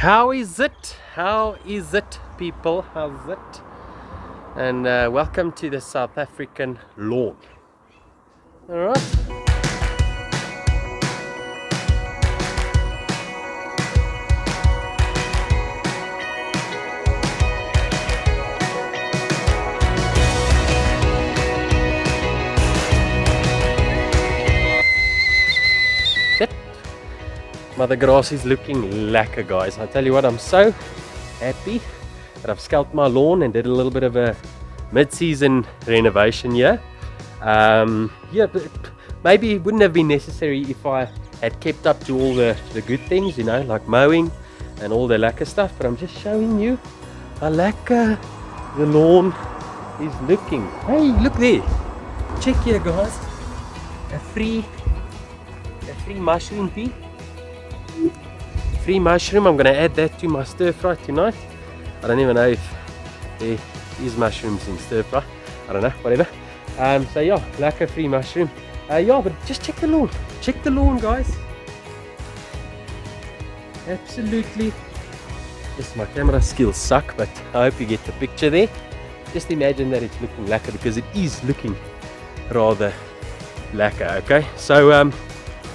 How is it? How is it, people? How's it? And welcome to the South African lawn. Alright. Mother grass is looking lekker, guys. I tell you what, I'm so happy that I've scalped my lawn and did a little bit of a mid-season renovation here. Yeah, but maybe it wouldn't have been necessary if I had kept up to all the good things, you know, like mowing and all the lekker stuff. But I'm just showing you how lekker the lawn is looking. Hey, look there. Check here, guys. A free mushroom pea. Free mushroom. I'm gonna add that to my stir fry tonight. I don't even know if there is mushrooms in stir fry. I don't know, whatever. So yeah, lekker free mushroom. Yeah, but just check the lawn. Check the lawn, guys. Absolutely. Yes, my camera skills suck, but I hope you get the picture there. Just imagine that it's looking lekker, because it is looking rather lekker. Okay, so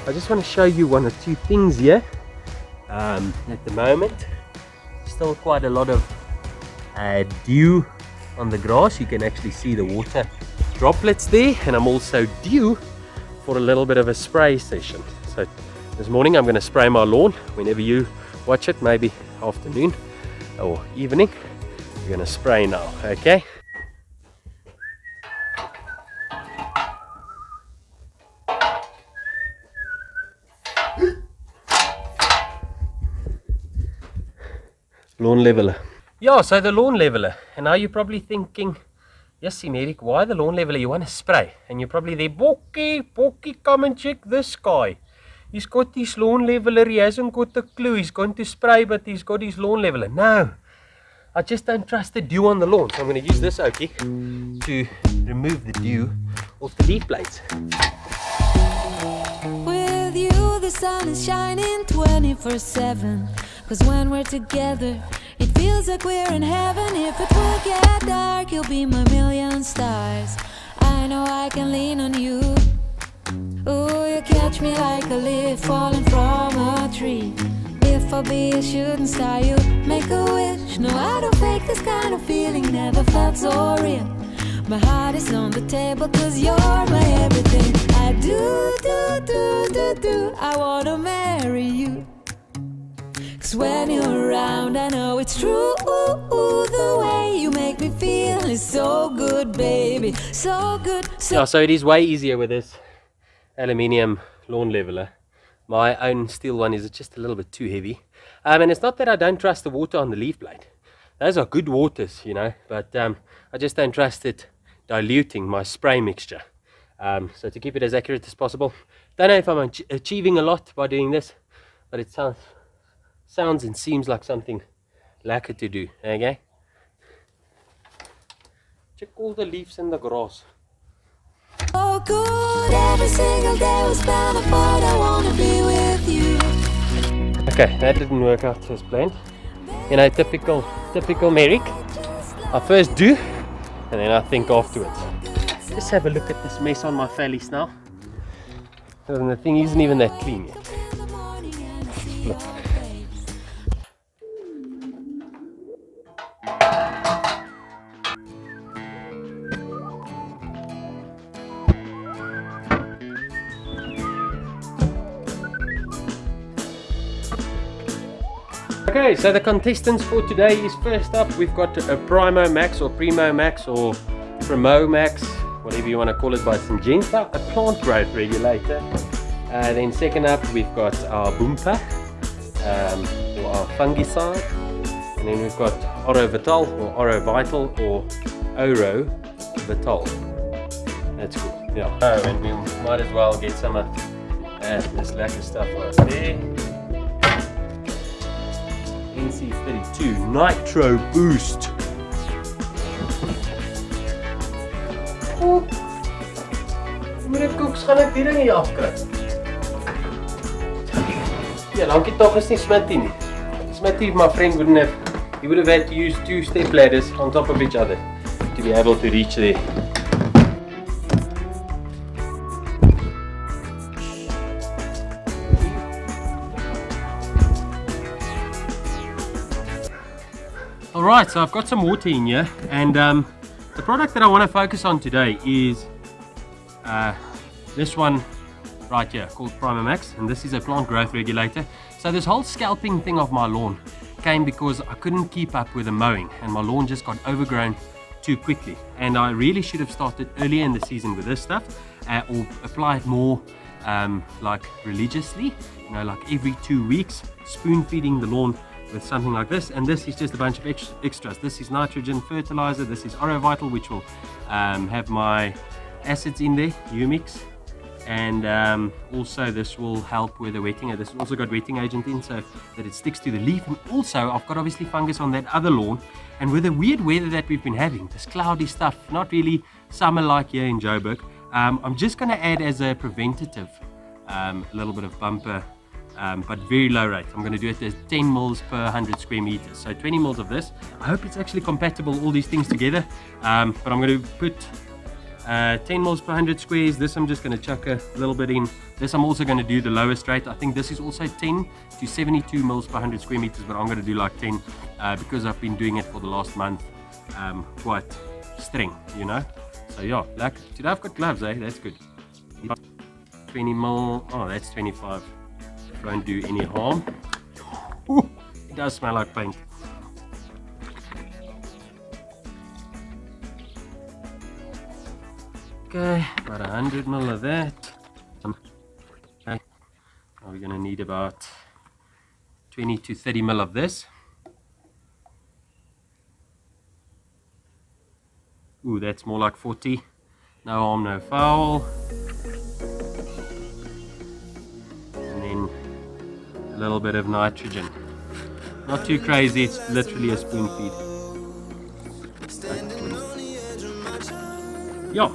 I just want to show you one or two things here. At the moment, still quite a lot of dew on the grass. You can actually see the water droplets there, and I'm also due for a little bit of a spray session. So this morning I'm going to spray my lawn. Whenever you watch it, maybe afternoon or evening, we're going to spray now. Okay. Lawn leveler. Yeah, so the lawn leveler. And now you're probably thinking, yes, Eric, why the lawn leveler? You want to spray. And you're probably there, Bokkie, come and check this guy. He's got his lawn leveler. He hasn't got a clue. He's going to spray, but he's got his lawn leveler. No, I just don't trust the dew on the lawn. So I'm going to use this Okie to remove the dew off the leaf blades. With you, the sun is shining 24/7. Cause when we're together, it feels like we're in heaven. If it will get dark, you'll be my million stars. I know I can lean on you. Ooh, you catch me like a leaf falling from a tree. If I'll be a shooting star, you make a wish. No, I don't fake this kind of feeling, never felt so real. My heart is on the table cause you're my everything. I do, I wanna marry you. Cause when you're around, I know it's true. The way you make me feel is so good, baby. So good. Yeah, so it is way easier with this aluminium lawn leveler. My own steel one is just a little bit too heavy. And it's not that I don't trust the water on the leaf blade. Those are good waters, you know, but I just don't trust it diluting my spray mixture. So to keep it as accurate as possible. Don't know if I'm achieving a lot by doing this, but it sounds and seems like something lekker to do. Okay, check all the leaves in the grass. Oh good, every single day we spend apart. I wanna be with you. Okay, that didn't work out as planned. You know, typical Merrick. I first do, and then I think afterwards. Just have a look at this mess on my face now. And the thing isn't even that clean yet. Look. Okay, so the contestants for today is, first up we've got a Primo Maxx or Primo Maxx or Primo Maxx, whatever you want to call it, by Syngenta, a plant growth regulator. Then second up we've got our Boompa, or our fungicide, and then we've got Oro Vital or Oro Vital or Oro Vital. That's cool, yeah. Oh, and we might as well get some of this lekker stuff right there. NC32 Nitro Boost. Moet ek koeks gaan ek die ding hier afkry. Ja, dankie tog is nie smitty nie. Smithy, my friend, he would have had to use 2 step ladders on top of each other to be able to reach there. Alright, so I've got some water in here, and the product that I want to focus on today is this one right here called Primo Maxx, and this is a plant growth regulator. So this whole scalping thing of my lawn came because I couldn't keep up with the mowing, and my lawn just got overgrown too quickly, and I really should have started earlier in the season with this stuff, or apply it more like religiously, you know, like every 2 weeks, spoon feeding the lawn with something like this. And this is just a bunch of extras. This is nitrogen fertilizer, this is Vital, which will have my acids in there, humics, and also this will help with the wetting. This has also got wetting agent in so that it sticks to the leaf. And also I've got obviously fungus on that other lawn, and with the weird weather that we've been having, this cloudy stuff, not really summer like here in Joburg, I'm just going to add as a preventative a little bit of bumper, but very low rate. I'm going to do it as 10 mils per 100 square meters, so 20 mils of this. I hope it's actually compatible, all these things together, but I'm going to put 10 mils per 100 squares. This I'm just going to chuck a little bit in. This I'm also going to do the lowest rate. I think this is also 10 to 72 mils per 100 square meters, but I'm going to do like 10 because I've been doing it for the last month, quite string, you know. So yeah, like today I've got gloves, that's good. 20 mil, oh that's 25. Won't do any harm. Ooh, it does smell like paint. Okay, about 100 ml of that. Okay. Now we're going to need about 20 to 30 ml of this. Ooh, that's more like 40. No harm, no foul. And then a little bit of nitrogen. Not too crazy, it's literally a spoon feed. Yeah.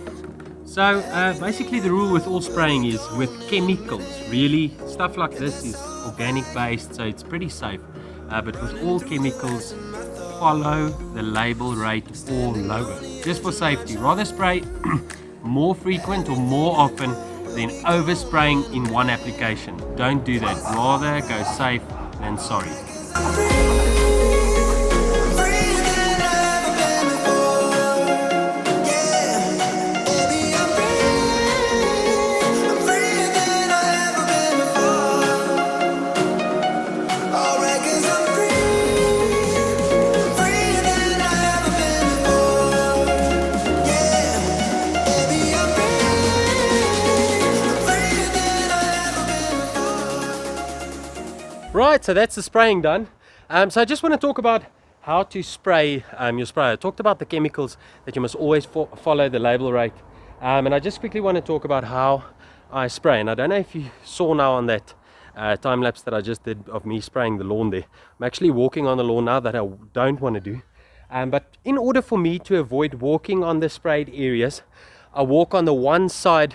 So basically the rule with all spraying is with chemicals, really stuff like this is organic based, so it's pretty safe, but with all chemicals, follow the label rate or lower, just for safety. Rather spray more frequent or more often than overspraying in one application. Don't do that. Rather go safe than sorry. Right, so that's the spraying done. So I just want to talk about how to spray your sprayer. I talked about the chemicals, that you must always follow the label rate. And I just quickly want to talk about how I spray. And I don't know if you saw now on that time lapse that I just did of me spraying the lawn there. I'm actually walking on the lawn now that I don't want to do. But in order for me to avoid walking on the sprayed areas, I walk on the one side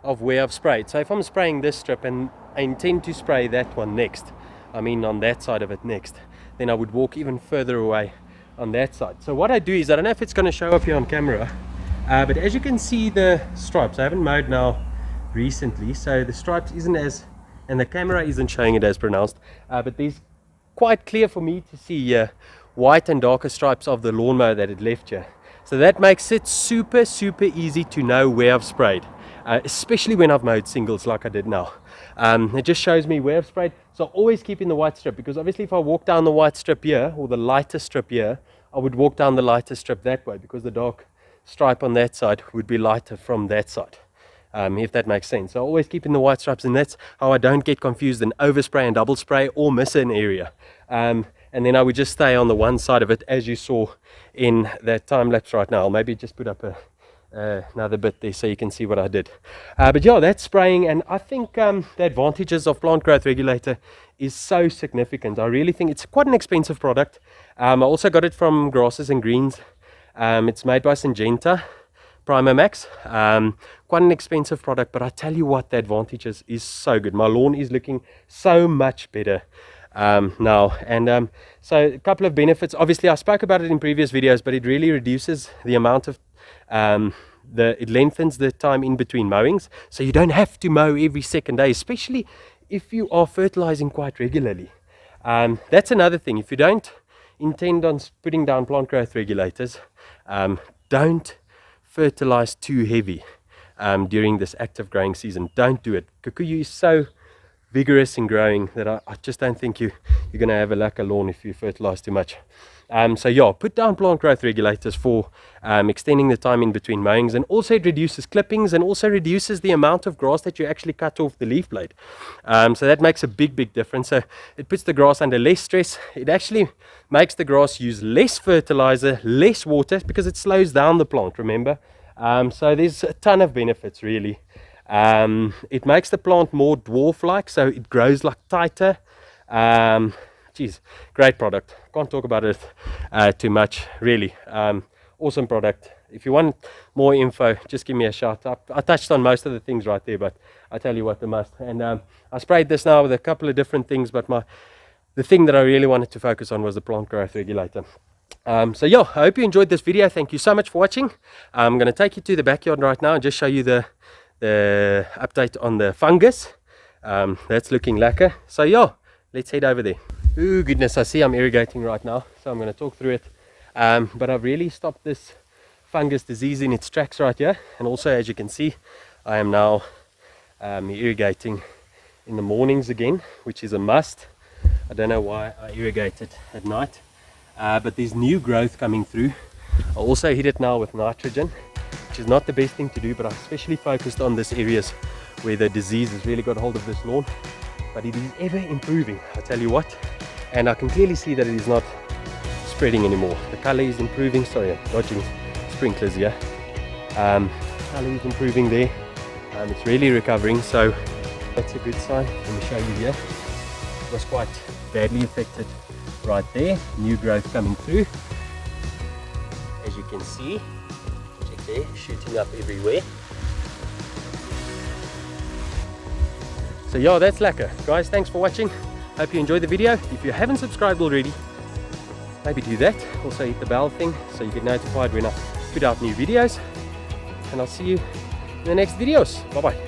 of where I've sprayed. So if I'm spraying this strip and I intend to spray that one next, I mean on that side of it next, then I would walk even further away on that side. So what I do is, I don't know if it's going to show up here on camera, but as you can see the stripes, I haven't mowed now recently, so the stripes isn't as, and the camera isn't showing it as pronounced, but there's quite clear for me to see white and darker stripes of the lawnmower that it left here. So that makes it super easy to know where I've sprayed, especially when I've mowed singles like I did now. It just shows me where I've sprayed. So always keep in the white strip, because obviously if I walk down the white strip here, or the lighter strip here, I would walk down the lighter strip that way, because the dark stripe on that side would be lighter from that side, if that makes sense. So always keep in the white stripes, and that's how I don't get confused and overspray and double spray or miss an area. And then I would just stay on the one side of it, as you saw in that time lapse right now. I'll maybe just put up another bit there so you can see what I did. But yeah, that's spraying, and I think the advantages of plant growth regulator is so significant. I really think it's quite an expensive product. I also got it from Grasses and Greens. It's made by Syngenta, Primo Maxx. Quite an expensive product, but I tell you what, the advantages is so good. My lawn is looking so much better now. And so a couple of benefits. Obviously I spoke about it in previous videos, but it really reduces the amount of it lengthens the time in between mowings, so you don't have to mow every second day, especially if you are fertilizing quite regularly. That's another thing. If you don't intend on putting down plant growth regulators, don't fertilize too heavy during this active growing season. Don't do it. Kikuyu is so vigorous in growing that I just don't think you're going to have a lacquer lawn if you fertilize too much. So yeah, put down plant growth regulators for extending the time in between mowings, and also it reduces clippings and also reduces the amount of grass that you actually cut off the leaf blade. So that makes a big difference. So it puts the grass under less stress. It actually makes the grass use less fertilizer, less water, because it slows down the plant, remember. So there's a ton of benefits really. It makes the plant more dwarf-like, so it grows like tighter. Geez, great product. Can't talk about it too much, really. Awesome product. If you want more info, just give me a shout. I touched on most of the things right there, but I tell you what, the must. And I sprayed this now with a couple of different things, but the thing that I really wanted to focus on was the plant growth regulator. So yeah, I hope you enjoyed this video. Thank you so much for watching. I'm going to take you to the backyard right now and just show you the update on the fungus. That's looking lacquer. So yeah, let's head over there. Oh goodness, I see I'm irrigating right now, so I'm going to talk through it. But I've really stopped this fungus disease in its tracks right here. And also, as you can see, I am now irrigating in the mornings again, which is a must. I don't know why I irrigate it at night, but there's new growth coming through. I also hit it now with nitrogen, which is not the best thing to do, but I especially focused on this areas where the disease has really got hold of this lawn. But it is ever improving, I tell you what. And I can clearly see that it is not spreading anymore. The color is improving. Sorry, I'm dodging sprinklers here. Color is improving there. It's really recovering, so that's a good sign. Let me show you here. It was quite badly affected right there. New growth coming through, as you can see. Check there, shooting up everywhere. So yeah, that's lacquer. Guys, thanks for watching. Hope you enjoyed the video. If you haven't subscribed already, maybe do that. Also hit the bell thing so you get notified when I put out new videos. And I'll see you in the next videos. Bye bye.